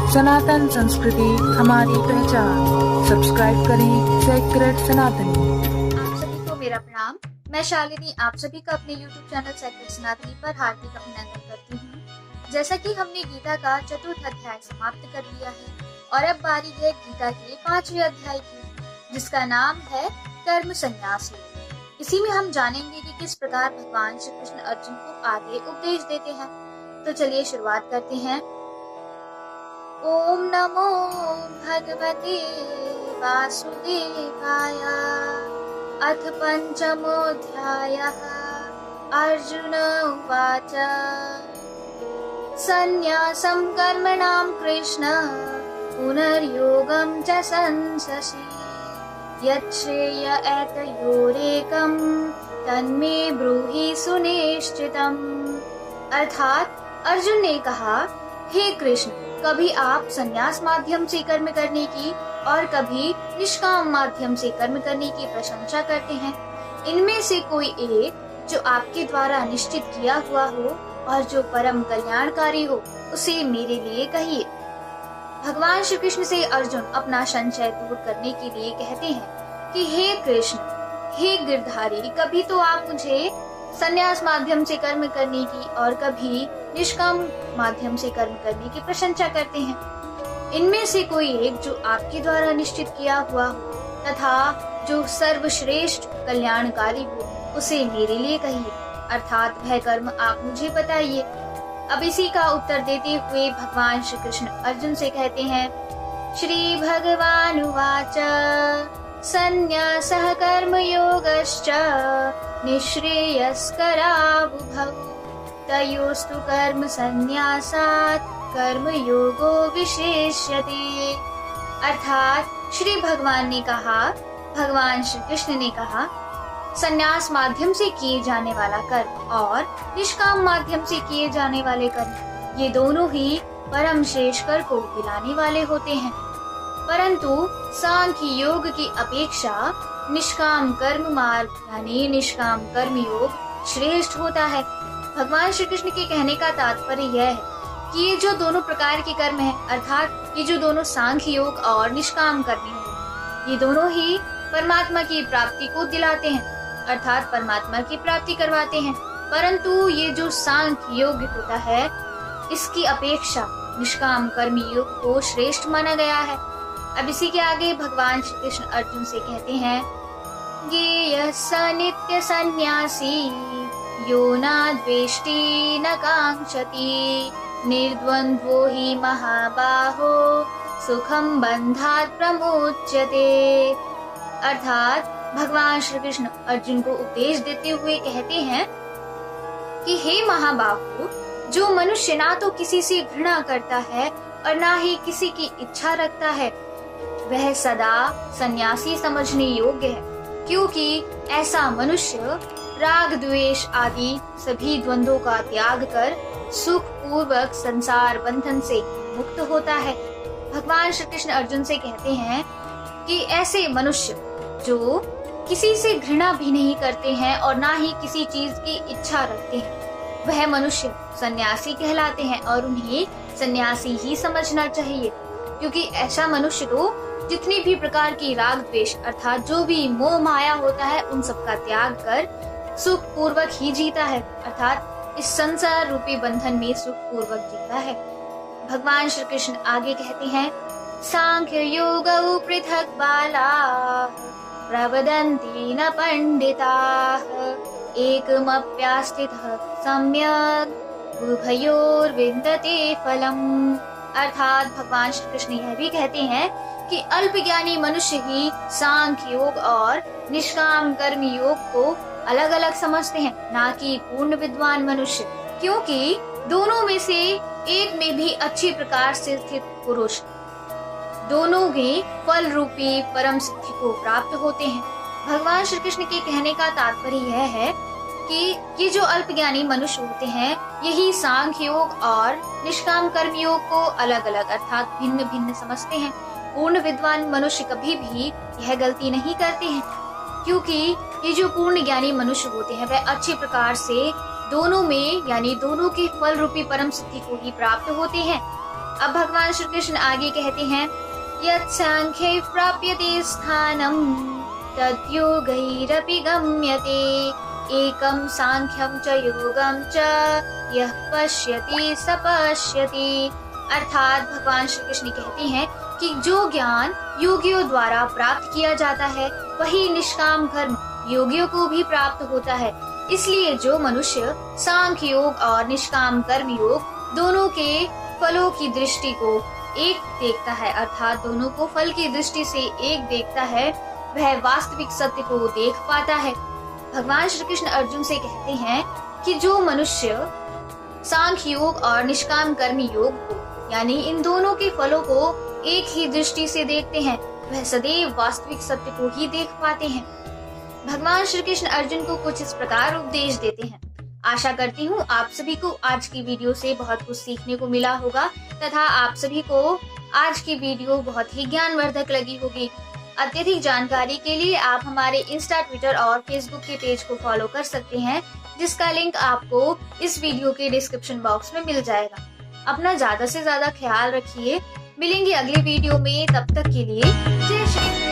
सनातन संस्कृति हमारी पहचान। सब्सक्राइब करें सेक्रेड सनातनी। आप सभी को मेरा प्रणाम। मैं शालिनी आप सभी का अपने YouTube चैनल सेक्रेड सनातनी पर हार्दिक अभिनंदन करती हूँ। जैसा कि हमने गीता का चतुर्थ अध्याय समाप्त कर लिया है और अब बारी है गीता के 5वें अध्याय की, जिसका नाम है कर्म संन्यास योग। इसी में हम जानेंगे कि किस प्रकार भगवान श्री कृष्ण अर्जुन को आगे उपदेश देते हैं। तो चलिए शुरुआत करते हैं। ओम नमो भगवते वासुदेवाय। अथ पंचमोऽध्यायः। अर्जुन उवाच सन्न्यासं कर्मणां कृष्ण पुनर्योगं च संससि यच्छ्रेय एतयोरेकं तन्मे ब्रूहि सुनिश्चितम्। अर्थात अर्जुन ने कहा, हे कृष्ण, कभी आप संन्यास माध्यम से कर्म करने की और कभी निष्काम माध्यम से कर्म करने की प्रशंसा करते हैं। इनमें से कोई एक जो आपके द्वारा निश्चित किया हुआ हो और जो परम कल्याणकारी हो, उसे मेरे लिए कहिए। भगवान श्री कृष्ण से अर्जुन अपना संशय दूर करने के लिए कहते हैं कि हे कृष्ण, हे गिरधारी, कभी तो आप मुझे संन्यास माध्यम से कर्म करने की और कभी निष्काम माध्यम से कर्म करने की प्रशंसा करते हैं। इनमें से कोई एक जो आपके द्वारा निश्चित किया हुआ हो तथा जो सर्वश्रेष्ठ कल्याणकारी हो, उसे मेरे लिए कहिए, अर्थात वह कर्म आप मुझे बताइए। अब इसी का उत्तर देते हुए भगवान श्री कृष्ण अर्जुन से कहते हैं, श्री भगवान उवाच सन्न्यासः कर्मयोगश्च निःश्रेयस्करावुभौ तयोस्तु कर्म संन्यासात् कर्मयोगो विशेष्यते। अर्थात श्री भगवान ने कहा, भगवान श्री कृष्ण ने कहा, संन्यास माध्यम से किए जाने वाला कर्म और निष्काम माध्यम से किए जाने वाले कर्म, ये दोनों ही परम श्रेष्ठ कर को दिलाने वाले होते हैं। परंतु सांख्य योग की अपेक्षा निष्काम कर्म मार्ग यानी निष्काम कर्म योग श्रेष्ठ होता है। भगवान श्री कृष्ण के कहने का तात्पर्य यह है कि ये जो दोनों प्रकार के कर्म हैं, अर्थात ये जो दोनों सांख्य योग और निष्काम कर्म हैं, ये दोनों ही परमात्मा की प्राप्ति को दिलाते हैं, अर्थात परमात्मा की प्राप्ति करवाते हैं। परंतु ये जो सांख्य योग होता है, इसकी अपेक्षा निष्काम कर्म योग को श्रेष्ठ माना गया है। अब इसी के आगे भगवान श्री कृष्ण अर्जुन से कहते हैं, ज्ञेयः स नित्य सन्न्यासी यो न द्वेष्टि न कांक्षति निर्द्वन्द्वो हि महाबाहो सुखम बंधात् प्रमुच्यते। अर्थात भगवान श्री कृष्ण अर्जुन को उपदेश देते हुए कहते हैं कि हे महाबाहो, जो मनुष्य ना तो किसी से घृणा करता है और ना ही किसी की इच्छा रखता है, वह सदा सन्यासी समझने योग्य है, क्योंकि ऐसा मनुष्य राग द्वेष आदि सभी द्वंद्वों का त्याग कर सुख पूर्वक संसार बंधन से मुक्त होता है। भगवान श्री कृष्ण अर्जुन से कहते हैं कि ऐसे मनुष्य जो किसी से घृणा भी नहीं करते हैं और ना ही किसी चीज की इच्छा रखते हैं, वह मनुष्य सन्यासी कहलाते हैं और उन्हें सन्यासी ही समझना चाहिए, क्योंकि ऐसा मनुष्य तो जितनी भी प्रकार की राग द्वेष अर्थात जो भी मोह माया होता है, उन सब का त्याग कर सुख पूर्वक ही जीता है, अर्थात इस संसार रूपी बंधन में सुख पूर्वक जीता है। भगवान श्री कृष्ण आगे कहते हैं, सांख्य योगौ पृथक बालाः प्रवदन्ति न पंडिताः एकमप्यास्थितः सम्यक् उभयोर्विन्दते फलम्। अर्थात भगवान श्री कृष्ण यह भी कहते हैं कि अल्पज्ञानी मनुष्य ही सांख्य योग और निष्काम कर्म योग को अलग अलग समझते हैं, ना कि पूर्ण विद्वान मनुष्य, क्योंकि दोनों में से एक में भी अच्छी प्रकार से स्थित पुरुष दोनों ही फल रूपी परम सिद्धि को प्राप्त होते हैं। भगवान श्री कृष्ण के कहने का तात्पर्य यह है कि ये जो अल्पज्ञानी मनुष्य होते हैं, यही सांख्य योग और निष्काम कर्म योग को अलग अलग अर्थात भिन्न भिन्न समझते हैं। पूर्ण विद्वान मनुष्य कभी भी यह गलती नहीं करते हैं, क्योंकि ये जो पूर्ण ज्ञानी मनुष्य होते हैं, वह अच्छे प्रकार से दोनों में यानी दोनों के फल रूपी परम सिद्धि को ही प्राप्त होते हैं। अब भगवान श्री कृष्ण आगे कहते हैं, यत् सांख्ये प्राप्यते स्थानम तद्योगैरपि गम्यते एकम सांख्यम च योगम च यः पश्यति स पश्यति। अर्थात भगवान श्री कृष्ण कहते हैं कि जो ज्ञान योगियों द्वारा प्राप्त किया जाता है वही निष्काम कर्म योगियों को भी प्राप्त होता है। इसलिए जो मनुष्य सांख्य योग और निष्काम कर्म योग दोनों के फलों की दृष्टि को एक देखता है, अर्थात दोनों को फल की दृष्टि से एक देखता है, वह वास्तविक सत्य को देख पाता है। भगवान श्री कृष्ण अर्जुन से कहते हैं कि जो मनुष्य सांख्य योग और निष्काम कर्म योग को यानी इन दोनों के फलों को एक ही दृष्टि से देखते हैं, वह सदैव वास्तविक सत्य को ही देख पाते हैं। भगवान श्री कृष्ण अर्जुन को कुछ इस प्रकार उपदेश देते हैं। आशा करती हूँ आप सभी को आज की वीडियो से बहुत कुछ सीखने को मिला होगा तथा आप सभी को आज की वीडियो बहुत ही ज्ञानवर्धक लगी होगी। अत्यधिक जानकारी के लिए आप हमारे इंस्टा, ट्विटर और फेसबुक के पेज को फॉलो कर सकते हैं, जिसका लिंक आपको इस वीडियो के डिस्क्रिप्शन बॉक्स में मिल जाएगा। अपना ज्यादा से ज्यादा ख्याल रखिए। मिलेंगे अगले वीडियो में, तब तक के लिए जय श्री कृष्ण।